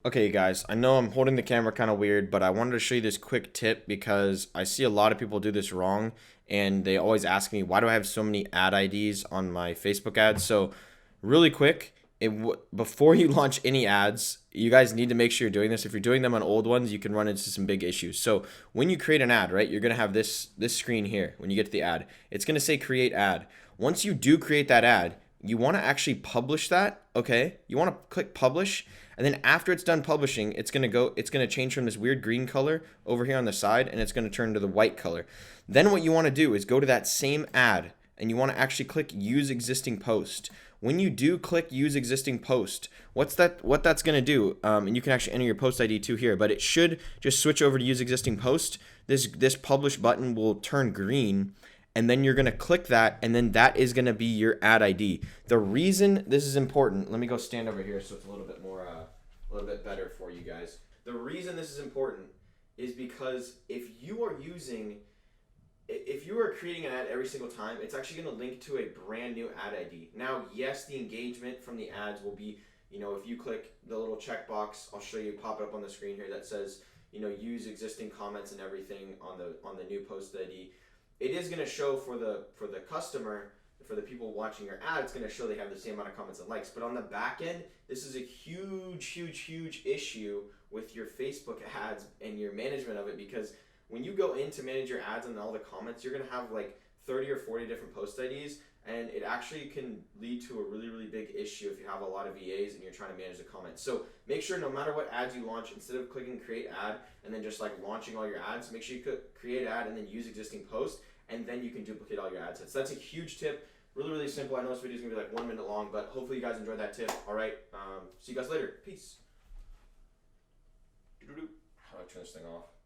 Okay, guys, I know I'm holding the camera kind of weird, but I wanted to show you this quick tip because I see a lot of people do this wrong, and they always ask me, why do I have so many ad IDs on my Facebook ads? So, really quick, before you launch any ads, you guys need to make sure you're doing this. If you're doing them on old ones, you can run into some big issues. So, when you create an ad, right, you're gonna have this screen here when you get to the ad. It's gonna say create ad. Once you do create that ad, you want to actually publish that, okay? You want to click publish, and then after it's done publishing, it's going to change from this weird green color over here on the side, and it's going to turn to the white color. Then what you want to do is go to that same ad, and you want to actually click use existing post. When you do click use existing post, what that's going to do, and you can actually enter your post ID too here, but it should just switch over to use existing post. This publish button will turn green, and then you're going to click that, and then that is going to be your ad ID. The reason this is important, let me go stand over here so it's a little bit more, a little bit better for you guys. The reason this is important is because if you are creating an ad every single time, it's actually going to link to a brand new ad ID. Now, yes, the engagement from the ads will be, if you click the little checkbox, I'll show you, pop it up on the screen here that says, use existing comments and everything on the new post ID. It is going to show for the customer, for the people watching your ad, it's going to show they have the same amount of comments and likes. But on the back end, this is a huge issue with your Facebook ads and your management of it, because when you go in to manage your ads and all the comments, you're going to have like 30 or 40 different post IDs, and it actually can lead to a really big issue if you have a lot of VAs and you're trying to manage the comments. So make sure no matter what ads you launch, instead of clicking create ad and then just like launching all your ads, make sure you click create ad and then use existing post, and then you can duplicate all your ad sets. That's a huge tip. Really simple. I know this video is going to be like 1 minute long, but hopefully you guys enjoyed that tip. All right. See you guys later. Peace. How do I turn this thing off?